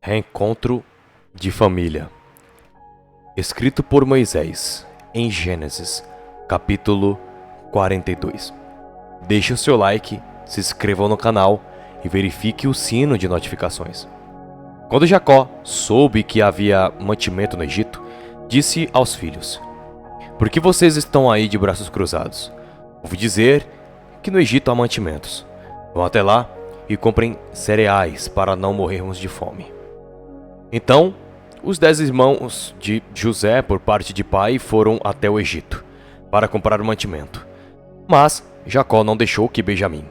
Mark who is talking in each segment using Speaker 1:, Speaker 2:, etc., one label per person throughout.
Speaker 1: Reencontro de família. Escrito por Moisés, em Gênesis, capítulo 42. Deixe o seu like, se inscreva no canal e verifique o sino de notificações. Quando Jacó soube que havia mantimento no Egito, disse aos filhos: "Por que vocês estão aí de braços cruzados? Ouvi dizer que no Egito há mantimentos. Vão até lá e comprem cereais para não morrermos de fome." Então, os 10 irmãos de José, por parte de pai, foram até o Egito para comprar mantimento. Mas Jacó não deixou que Benjamim,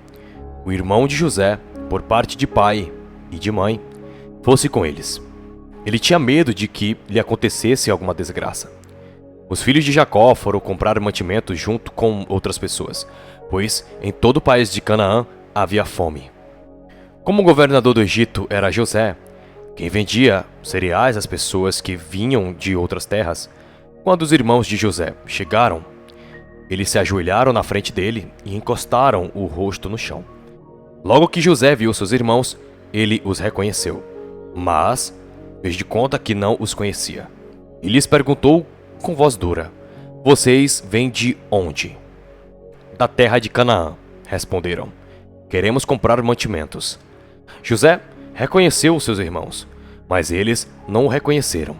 Speaker 1: o irmão de José, por parte de pai e de mãe, fosse com eles. Ele tinha medo de que lhe acontecesse alguma desgraça. Os filhos de Jacó foram comprar mantimento junto com outras pessoas, pois em todo o país de Canaã havia fome. Como o governador do Egito era José, quem vendia cereais às pessoas que vinham de outras terras, quando os irmãos de José chegaram, eles se ajoelharam na frente dele e encostaram o rosto no chão. Logo que José viu seus irmãos, ele os reconheceu, mas fez de conta que não os conhecia. E lhes perguntou com voz dura: "Vocês vêm de onde?" "Da terra de Canaã", responderam. "Queremos comprar mantimentos." José reconheceu os seus irmãos, mas eles não o reconheceram.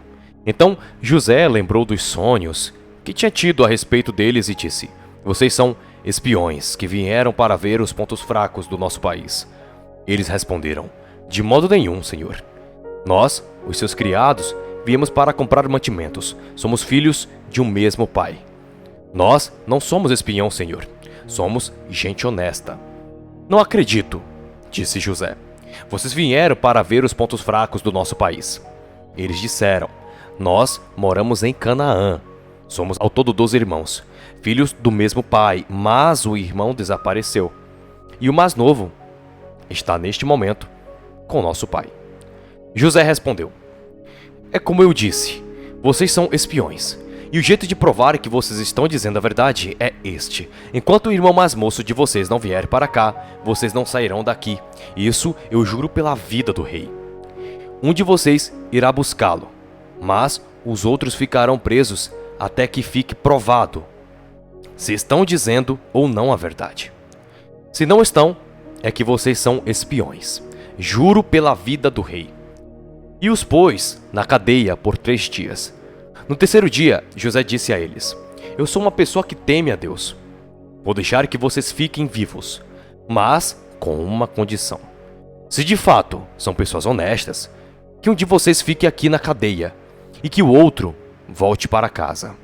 Speaker 1: Então José lembrou dos sonhos que tinha tido a respeito deles e disse: "Vocês são espiões que vieram para ver os pontos fracos do nosso país." Eles responderam: "De modo nenhum, senhor. Nós, os seus criados, viemos para comprar mantimentos. Somos filhos de um mesmo pai." "Nós não somos espião, senhor. Somos gente honesta." "Não acredito", disse José. "Vocês vieram para ver os pontos fracos do nosso país." Eles disseram: "Nós moramos em Canaã. Somos ao todo 12 irmãos, filhos do mesmo pai, mas o irmão desapareceu. E o mais novo está neste momento com nosso pai." José respondeu: "É como eu disse, vocês são espiões. E o jeito de provar que vocês estão dizendo a verdade é este: enquanto o irmão mais moço de vocês não vier para cá, vocês não sairão daqui. Isso eu juro pela vida do rei. Um de vocês irá buscá-lo, mas os outros ficarão presos até que fique provado se estão dizendo ou não a verdade. Se não estão, é que vocês são espiões. Juro pela vida do rei." E os pôs na cadeia por 3 dias. No terceiro dia, José disse a eles: "Eu sou uma pessoa que teme a Deus. Vou deixar que vocês fiquem vivos, mas com uma condição. Se de fato são pessoas honestas, que um de vocês fique aqui na cadeia e que o outro volte para casa,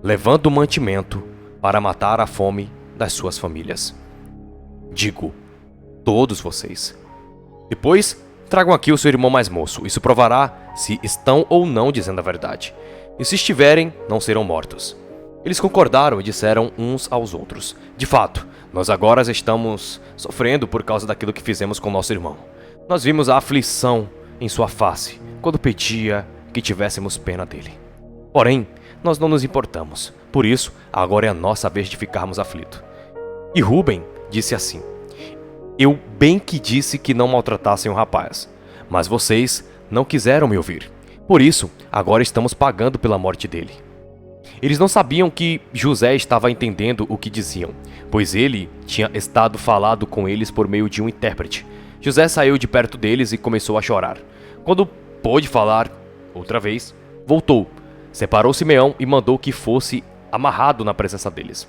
Speaker 1: levando o mantimento para matar a fome das suas famílias. Digo, todos vocês. Depois, tragam aqui o seu irmão mais moço. Isso provará se estão ou não dizendo a verdade. E se estiverem, não serão mortos." Eles concordaram e disseram uns aos outros: "De fato, nós agora estamos sofrendo por causa daquilo que fizemos com nosso irmão. Nós vimos a aflição em sua face quando pedia que tivéssemos pena dele. Porém, nós não nos importamos. Por isso, agora é a nossa vez de ficarmos aflitos." E Rúben disse assim: "Eu bem que disse que não maltratassem o rapaz, mas vocês não quiseram me ouvir. Por isso, agora estamos pagando pela morte dele." Eles não sabiam que José estava entendendo o que diziam, pois ele tinha estado falado com eles por meio de um intérprete. José saiu de perto deles e começou a chorar. Quando pôde falar outra vez, voltou, separou Simeão e mandou que fosse amarrado na presença deles.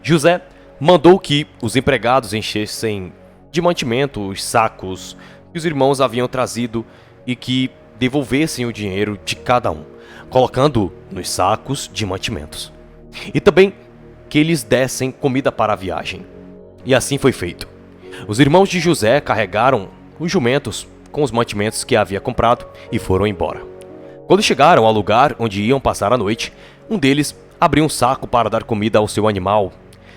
Speaker 1: José mandou que os empregados enchessem de mantimento os sacos que os irmãos haviam trazido e que devolvessem o dinheiro de cada um, colocando nos sacos de mantimentos. E também que eles dessem comida para a viagem. E assim foi feito. Os irmãos de José carregaram os jumentos com os mantimentos que havia comprado e foram embora. Quando chegaram ao lugar onde iam passar a noite, um deles abriu um saco para dar comida ao seu animal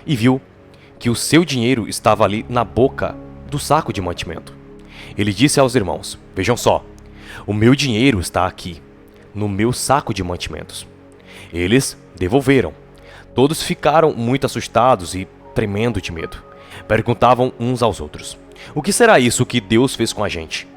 Speaker 1: e viu que o seu dinheiro estava ali na boca do saco de mantimento. Ele disse aos irmãos: "Vejam só, o meu dinheiro está aqui, no meu saco de mantimentos." Eles devolveram. Todos ficaram muito assustados e tremendo de medo. Perguntavam uns aos outros: "O que será isso que Deus fez com a gente?"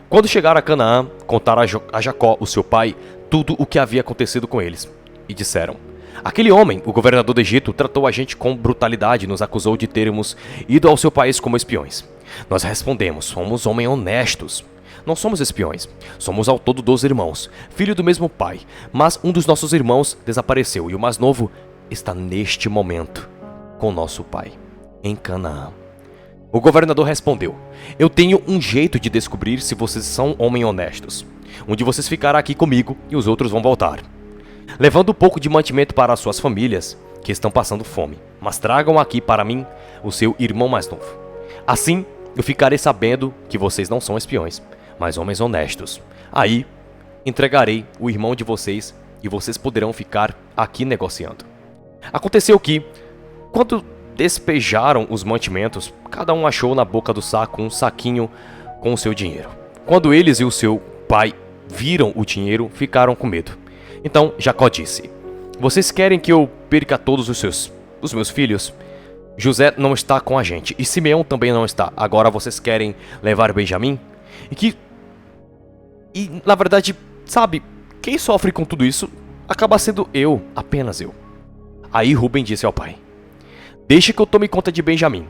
Speaker 1: Quando chegaram a Canaã, contaram a Jacó, o seu pai, tudo o que havia acontecido com eles. E disseram: aquele homem, o governador do Egito, tratou a gente com brutalidade e nos acusou de termos ido ao seu país como espiões. Nós respondemos: somos homens honestos. Não somos espiões, somos ao todo 12 irmãos, filho do mesmo pai. Mas um dos nossos irmãos desapareceu e o mais novo está neste momento com nosso pai, em Canaã. O governador respondeu: eu tenho um jeito de descobrir se vocês são homens honestos. Um de vocês ficará aqui comigo e os outros vão voltar, levando um pouco de mantimento para as suas famílias, que estão passando fome. Mas tragam aqui para mim o seu irmão mais novo. Assim, eu ficarei sabendo que vocês não são espiões, mas homens honestos. Aí, entregarei o irmão de vocês e vocês poderão ficar aqui negociando. Aconteceu que, quando despejaram os mantimentos, cada um achou na boca do saco um saquinho com o seu dinheiro. Quando eles e o seu pai viram o dinheiro, ficaram com medo. Então Jacó disse: vocês querem que eu perca todos os meus filhos? José não está com a gente e Simeão também não está. Agora vocês querem levar Benjamim? E na verdade, sabe, quem sofre com tudo isso acaba sendo eu, apenas eu. Aí Rubem disse ao pai: deixe que eu tome conta de Benjamim.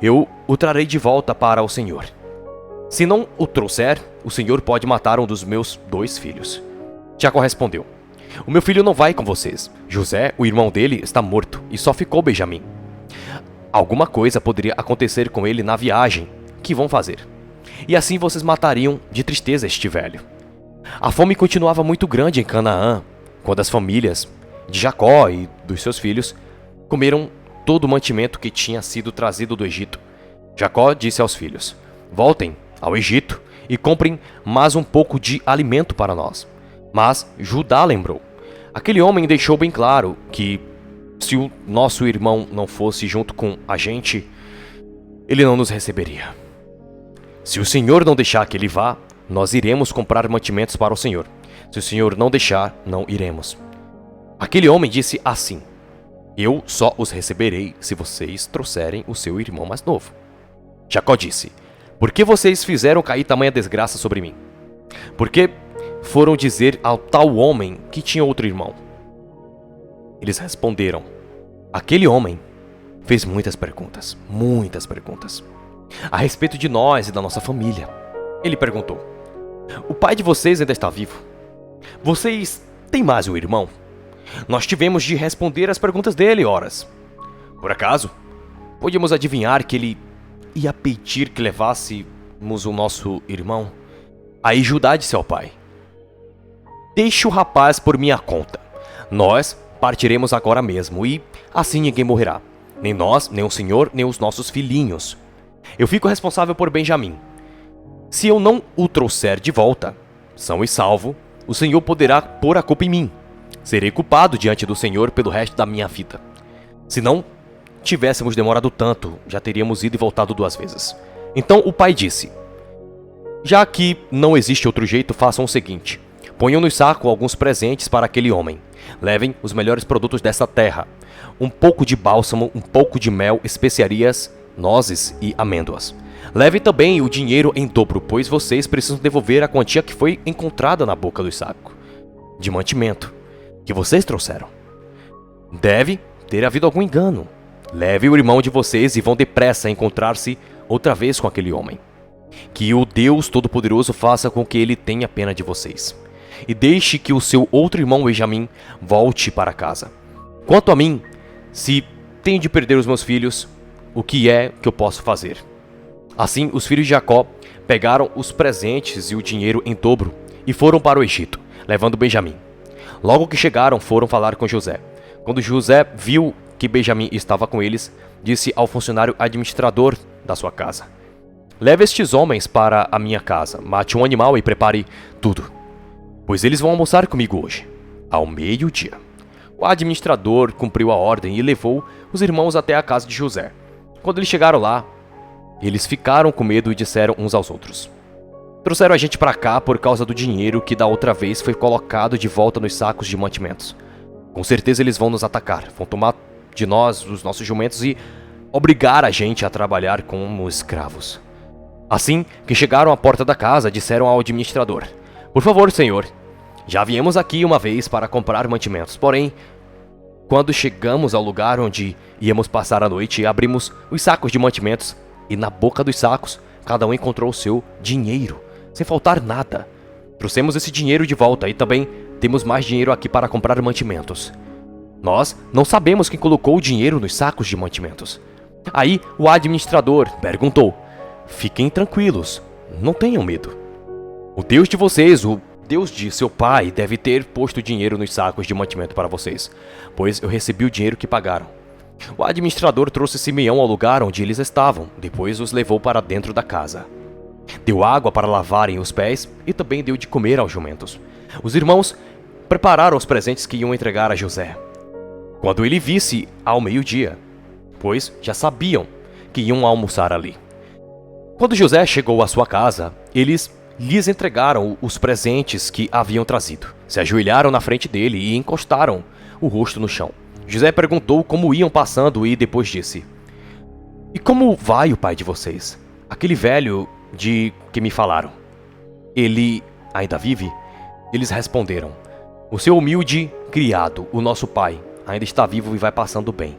Speaker 1: Eu o trarei de volta para o Senhor. Se não o trouxer, o Senhor pode matar um dos meus 2 filhos. Jacó respondeu: o meu filho não vai com vocês. José, o irmão dele, está morto e só ficou Benjamim. Alguma coisa poderia acontecer com ele na viagem que vão fazer. E assim vocês matariam de tristeza este velho. A fome continuava muito grande em Canaã, quando as famílias de Jacó e dos seus filhos comeram todo o mantimento que tinha sido trazido do Egito. Jacó disse aos filhos: voltem ao Egito e comprem mais um pouco de alimento para nós. Mas Judá lembrou: aquele homem deixou bem claro que se o nosso irmão não fosse junto com a gente, ele não nos receberia. Se o Senhor não deixar que ele vá, nós iremos comprar mantimentos para o Senhor. Se o Senhor não deixar, não iremos. Aquele homem disse assim: eu só os receberei se vocês trouxerem o seu irmão mais novo. Jacó disse: por que vocês fizeram cair tamanha desgraça sobre mim? Por que foram dizer ao tal homem que tinha outro irmão? Eles responderam: aquele homem fez muitas perguntas a respeito de nós e da nossa família. Ele perguntou: o pai de vocês ainda está vivo? Vocês têm mais um irmão? Nós tivemos de responder às perguntas dele, horas. Por acaso, podíamos adivinhar que ele ia pedir que levássemos o nosso irmão? Aí Judá disse ao pai: deixe o rapaz por minha conta. Nós partiremos agora mesmo e assim ninguém morrerá. Nem nós, nem o senhor, nem os nossos filhinhos. Eu fico responsável por Benjamim. Se eu não o trouxer de volta, são e salvo, o Senhor poderá pôr a culpa em mim. Serei culpado diante do Senhor pelo resto da minha vida. Se não tivéssemos demorado tanto, já teríamos ido e voltado 2 vezes. Então o pai disse: já que não existe outro jeito, façam o seguinte: ponham no saco alguns presentes para aquele homem. Levem os melhores produtos dessa terra: um pouco de bálsamo, um pouco de mel, especiarias, nozes e amêndoas. Levem também o dinheiro em dobro, pois vocês precisam devolver a quantia que foi encontrada na boca do saco de mantimento que vocês trouxeram. Deve ter havido algum engano. Leve o irmão de vocês e vão depressa encontrar-se outra vez com aquele homem. Que o Deus Todo-Poderoso faça com que ele tenha pena de vocês. E deixe que o seu outro irmão Benjamim volte para casa. Quanto a mim, se tenho de perder os meus filhos, o que é que eu posso fazer? Assim, os filhos de Jacó pegaram os presentes e o dinheiro em dobro e foram para o Egito, levando Benjamim. Logo que chegaram, foram falar com José. Quando José viu que Benjamim estava com eles, disse ao funcionário administrador da sua casa: leve estes homens para a minha casa, mate um animal e prepare tudo, pois eles vão almoçar comigo hoje, ao meio-dia. O administrador cumpriu a ordem e levou os irmãos até a casa de José. Quando eles chegaram lá, eles ficaram com medo e disseram uns aos outros: trouxeram a gente para cá por causa do dinheiro que da outra vez foi colocado de volta nos sacos de mantimentos. Com certeza eles vão nos atacar, vão tomar de nós os nossos jumentos e obrigar a gente a trabalhar como escravos. Assim que chegaram à porta da casa, disseram ao administrador: Por favor, senhor, já viemos aqui uma vez para comprar mantimentos, porém, quando chegamos ao lugar onde íamos passar a noite, abrimos os sacos de mantimentos e na boca dos sacos cada um encontrou o seu dinheiro, sem faltar nada. Trouxemos esse dinheiro de volta e também temos mais dinheiro aqui para comprar mantimentos. Nós não sabemos quem colocou o dinheiro nos sacos de mantimentos. Aí o administrador perguntou: Fiquem tranquilos, não tenham medo. O Deus de vocês, o Deus de seu pai, deve ter posto dinheiro nos sacos de mantimento para vocês, pois eu recebi o dinheiro que pagaram. O administrador trouxe Simeão ao lugar onde eles estavam, depois os levou para dentro da casa. Deu água para lavarem os pés e também deu de comer aos jumentos. Os irmãos prepararam os presentes que iam entregar a José. Quando ele visse ao meio-dia, pois já sabiam que iam almoçar ali. Quando José chegou à sua casa, eles lhes entregaram os presentes que haviam trazido. Se ajoelharam na frente dele e encostaram o rosto no chão. José perguntou como iam passando e depois disse: E como vai o pai de vocês? Aquele velho de que me falaram. Ele ainda vive? Eles responderam: O seu humilde criado, o nosso pai, ainda está vivo e vai passando bem.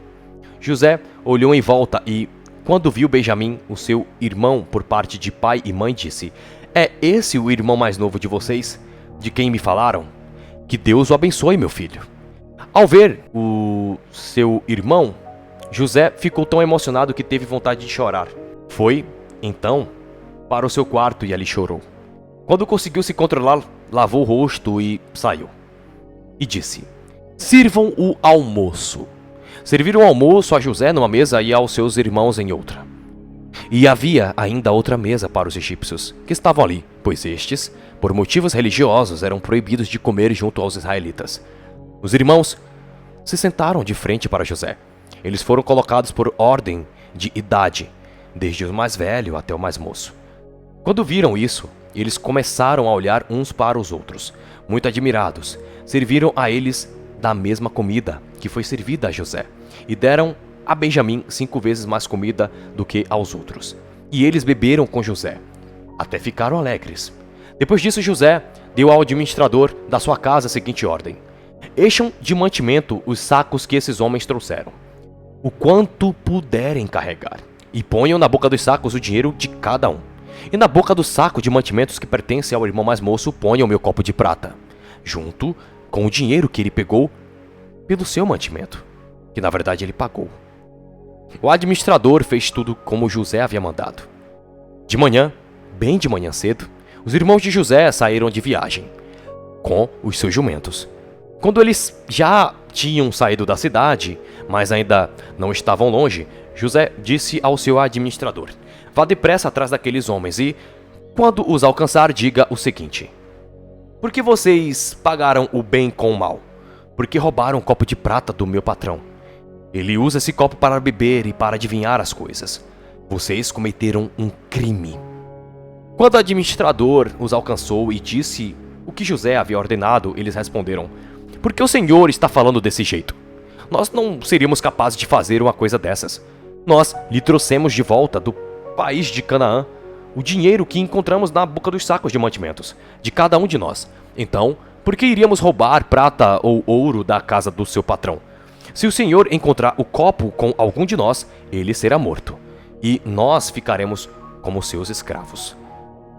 Speaker 1: José olhou em volta e, quando viu Benjamim, o seu irmão por parte de pai e mãe, disse: É esse o irmão mais novo de vocês, de quem me falaram? Que Deus o abençoe, meu filho. Ao ver o seu irmão, José ficou tão emocionado que teve vontade de chorar. Foi, então, para o seu quarto e ali chorou. Quando conseguiu se controlar, lavou o rosto e saiu. E disse: Sirvam o almoço. Serviram o almoço a José numa mesa e aos seus irmãos em outra. E havia ainda outra mesa para os egípcios, que estavam ali, pois estes, por motivos religiosos, eram proibidos de comer junto aos israelitas. Os irmãos se sentaram de frente para José. Eles foram colocados por ordem de idade, desde o mais velho até o mais moço. Quando viram isso, eles começaram a olhar uns para os outros, muito admirados. Serviram a eles da mesma comida que foi servida a José, e deram a Benjamim 5 vezes mais comida do que aos outros. E eles beberam com José, até ficaram alegres. Depois disso, José deu ao administrador da sua casa a seguinte ordem: Encham de mantimento os sacos que esses homens trouxeram, o quanto puderem carregar, e ponham na boca dos sacos o dinheiro de cada um. E na boca do saco de mantimentos que pertence ao irmão mais moço, ponham o meu copo de prata, junto com o dinheiro que ele pegou pelo seu mantimento, que na verdade ele pagou. O administrador fez tudo como José havia mandado. De manhã, bem de manhã cedo, os irmãos de José saíram de viagem, com os seus jumentos. Quando eles já tinham saído da cidade, mas ainda não estavam longe, José disse ao seu administrador: Vá depressa atrás daqueles homens e, quando os alcançar, diga o seguinte: Por que vocês pagaram o bem com o mal? Por que roubaram o copo de prata do meu patrão? Ele usa esse copo para beber e para adivinhar as coisas. Vocês cometeram um crime. Quando o administrador os alcançou e disse o que José havia ordenado, eles responderam: Por que o senhor está falando desse jeito? Nós não seríamos capazes de fazer uma coisa dessas. Nós lhe trouxemos de volta do país de Canaã o dinheiro que encontramos na boca dos sacos de mantimentos de cada um de nós. Então, por que iríamos roubar prata ou ouro da casa do seu patrão? Se o senhor encontrar o copo com algum de nós, ele será morto, e nós ficaremos como seus escravos.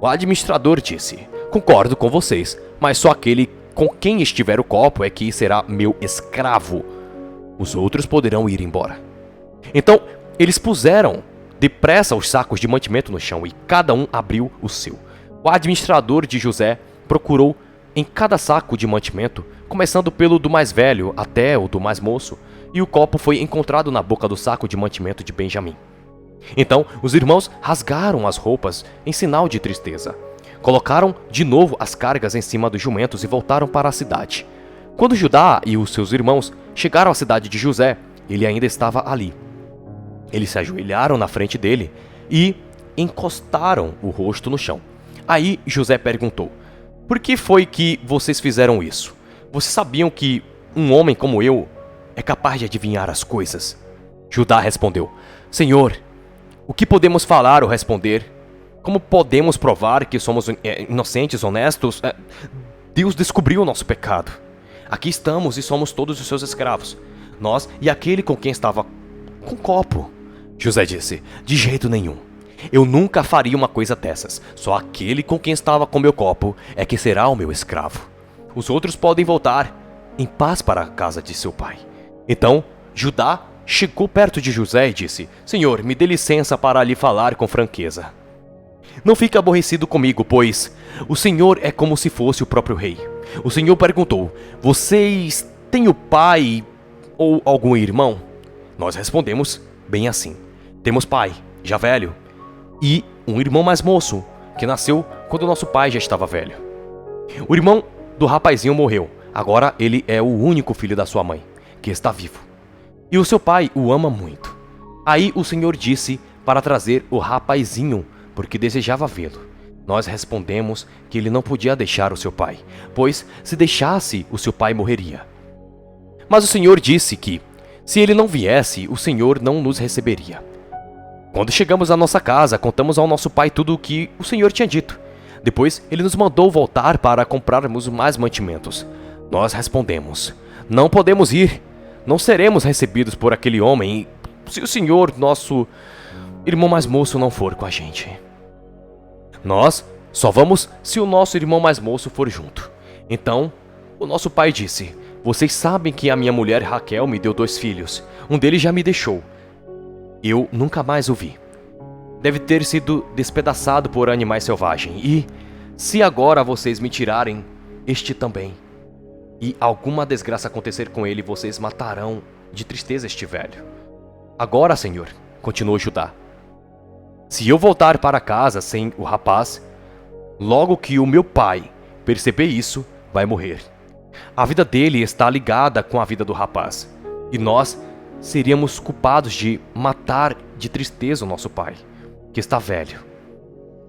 Speaker 1: O administrador disse: Concordo com vocês, mas só aquele com quem estiver o copo é que será meu escravo. Os outros poderão ir embora. Então, eles puseram depressa os sacos de mantimento no chão e cada um abriu o seu. O administrador de José procurou em cada saco de mantimento, começando pelo do mais velho até o do mais moço, e o copo foi encontrado na boca do saco de mantimento de Benjamim. Então os irmãos rasgaram as roupas em sinal de tristeza. Colocaram de novo as cargas em cima dos jumentos e voltaram para a cidade. Quando Judá e os seus irmãos chegaram à cidade de José, ele ainda estava ali. Eles se ajoelharam na frente dele e encostaram o rosto no chão. Aí José perguntou: Por que foi que vocês fizeram isso? Vocês sabiam que um homem como eu é capaz de adivinhar as coisas? Judá respondeu: Senhor, o que podemos falar ou responder? Como podemos provar que somos inocentes, honestos? Deus descobriu o nosso pecado. Aqui estamos e somos todos os seus escravos. Nós e aquele com quem estava com o copo. José disse: de jeito nenhum. Eu nunca faria uma coisa dessas. Só aquele com quem estava com meu copo é que será o meu escravo. Os outros podem voltar em paz para a casa de seu pai. Então, Judá chegou perto de José e disse: Senhor, me dê licença para lhe falar com franqueza. Não fique aborrecido comigo, pois o Senhor é como se fosse o próprio rei. O Senhor perguntou: vocês têm o pai ou algum irmão? Nós respondemos bem assim: temos pai, já velho, e um irmão mais moço, que nasceu quando nosso pai já estava velho. O irmão do rapazinho morreu. Agora ele é o único filho da sua mãe, que está vivo. E o seu pai o ama muito. Aí o Senhor disse para trazer o rapazinho, porque desejava vê-lo. Nós respondemos que ele não podia deixar o seu pai, pois se deixasse, o seu pai morreria. Mas o Senhor disse que, se ele não viesse, o Senhor não nos receberia. Quando chegamos à nossa casa, contamos ao nosso pai tudo o que o Senhor tinha dito. Depois, ele nos mandou voltar para comprarmos mais mantimentos. Nós respondemos: não podemos ir. Não seremos recebidos por aquele homem se o Senhor, nosso irmão mais moço, não for com a gente. Nós só vamos se o nosso irmão mais moço for junto. Então, o nosso pai disse: vocês sabem que a minha mulher Raquel me deu 2 filhos. Um deles já me deixou. Eu nunca mais o vi. Deve ter sido despedaçado por animais selvagens. E, se agora vocês me tirarem este também, e alguma desgraça acontecer com ele, vocês matarão de tristeza este velho. Agora, Senhor, continuou Judá, se eu voltar para casa sem o rapaz, logo que o meu pai perceber isso, vai morrer. A vida dele está ligada com a vida do rapaz, e nós seríamos culpados de matar de tristeza o nosso pai, que está velho.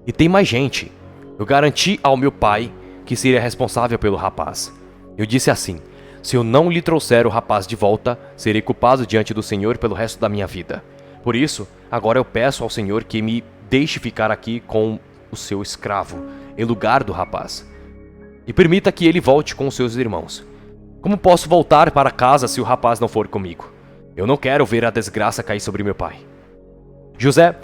Speaker 1: E tem mais gente. Eu garanti ao meu pai que seria responsável pelo rapaz. Eu disse assim: se eu não lhe trouxer o rapaz de volta, serei culpado diante do Senhor pelo resto da minha vida. Por isso, agora eu peço ao Senhor que me deixe ficar aqui com o seu escravo, em lugar do rapaz. E permita que ele volte com os seus irmãos. Como posso voltar para casa se o rapaz não for comigo? Eu não quero ver a desgraça cair sobre meu pai. José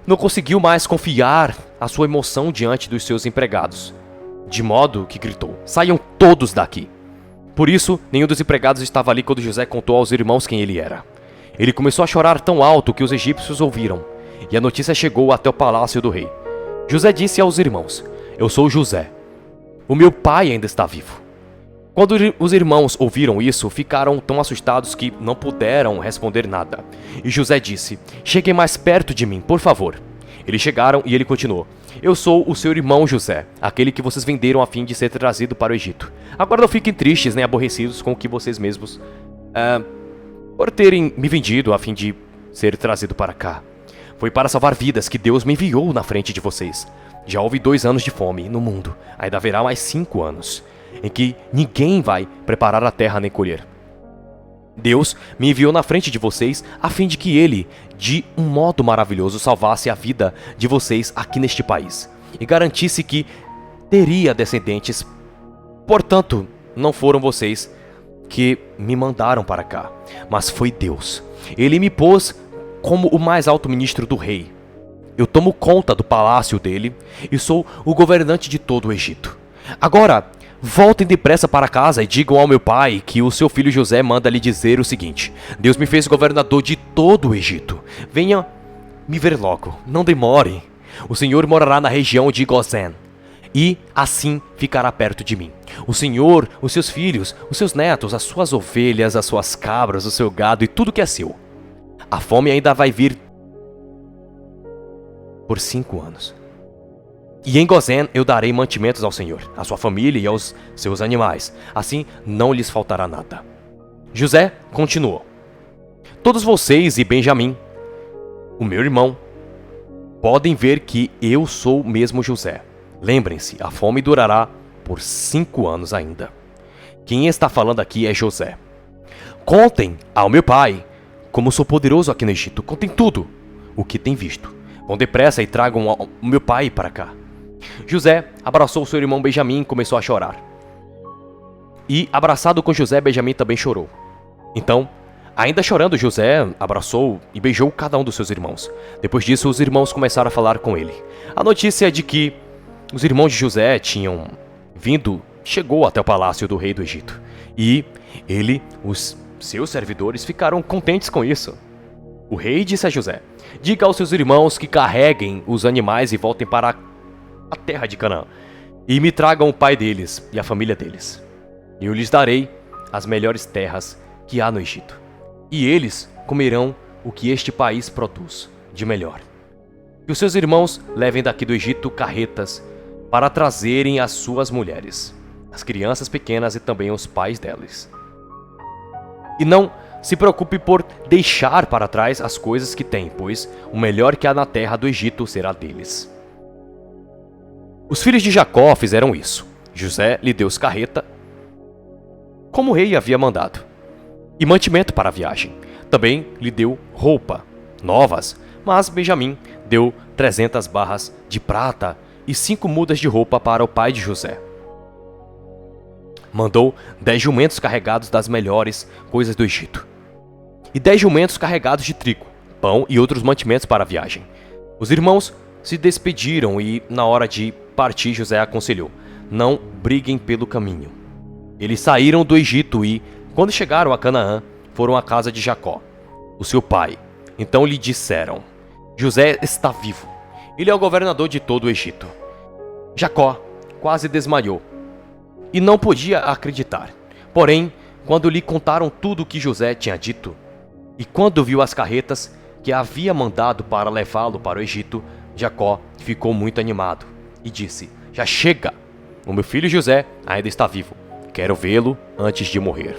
Speaker 1: não conseguiu mais confiar a sua emoção diante dos seus empregados, de modo que gritou: saiam todos daqui! Por isso, nenhum dos empregados estava ali quando José contou aos irmãos quem ele era. Ele começou a chorar tão alto que os egípcios ouviram, e a notícia chegou até o palácio do rei. José disse aos irmãos: eu sou José. O meu pai ainda está vivo. Quando os irmãos ouviram isso, ficaram tão assustados que não puderam responder nada. E José disse: cheguem mais perto de mim, por favor. Eles chegaram e ele continuou: eu sou o seu irmão José, aquele que vocês venderam a fim de ser trazido para o Egito. Agora não fiquem tristes nem aborrecidos com o que vocês mesmos por terem me vendido a fim de ser trazido para cá. Foi para salvar vidas que Deus me enviou na frente de vocês. Já houve 2 anos de fome no mundo, ainda haverá mais 5 anos, em que ninguém vai preparar a terra nem colher. Deus me enviou na frente de vocês a fim de que Ele, de um modo maravilhoso, salvasse a vida de vocês aqui neste país e garantisse que teria descendentes. Portanto, não foram vocês que me mandaram para cá, mas foi Deus. Ele me pôs como o mais alto ministro do rei. Eu tomo conta do palácio dele e sou o governante de todo o Egito. Agora, voltem depressa para casa e digam ao meu pai que o seu filho José manda lhe dizer o seguinte: Deus me fez governador de todo o Egito. Venha me ver logo, não demore. O Senhor morará na região de Gozém, e assim ficará perto de mim. O Senhor, os seus filhos, os seus netos, as suas ovelhas, as suas cabras, o seu gado e tudo que é seu. A fome ainda vai vir por 5 anos. E em Gozém eu darei mantimentos ao Senhor, à sua família e aos seus animais. Assim não lhes faltará nada. José continuou: todos vocês e Benjamim, o meu irmão, podem ver que eu sou mesmo José. Lembrem-se, a fome durará por 5 anos ainda. Quem está falando aqui é José. Contem ao meu pai como sou poderoso aqui no Egito. Contem tudo o que tem visto. Vão depressa e tragam o meu pai para cá. José abraçou seu irmão Benjamim e começou a chorar. E, abraçado com José, Benjamim também chorou. Então, ainda chorando, José abraçou e beijou cada um dos seus irmãos. Depois disso, os irmãos começaram a falar com ele. A notícia de que os irmãos de José tinham vindo chegou até o palácio do rei do Egito. E ele, os seus servidores, ficaram contentes com isso. O rei disse a José: diga aos seus irmãos que carreguem os animais e voltem para a terra de Canaã, e me tragam o pai deles e a família deles. Eu lhes darei as melhores terras que há no Egito, e eles comerão o que este país produz de melhor. Que os seus irmãos levem daqui do Egito carretas para trazerem as suas mulheres, as crianças pequenas e também os pais delas. E não se preocupe por deixar para trás as coisas que têm, pois o melhor que há na terra do Egito será deles. Os filhos de Jacó fizeram isso. José lhe deu carreta, como o rei havia mandado, e mantimento para a viagem. Também lhe deu roupa novas, mas Benjamim deu 300 barras de prata e 5 mudas de roupa para o pai de José. Mandou 10 jumentos carregados das melhores coisas do Egito, e 10 jumentos carregados de trigo, pão e outros mantimentos para a viagem. Os irmãos se despediram e, na hora de partir, José aconselhou: não briguem pelo caminho. Eles saíram do Egito e, quando chegaram a Canaã, foram à casa de Jacó, o seu pai. Então lhe disseram: José está vivo. Ele é o governador de todo o Egito. Jacó quase desmaiou e não podia acreditar. Porém, quando lhe contaram tudo o que José tinha dito, e quando viu as carretas que havia mandado para levá-lo para o Egito, Jacó ficou muito animado e disse: já chega! O meu filho José ainda está vivo. Quero vê-lo antes de morrer.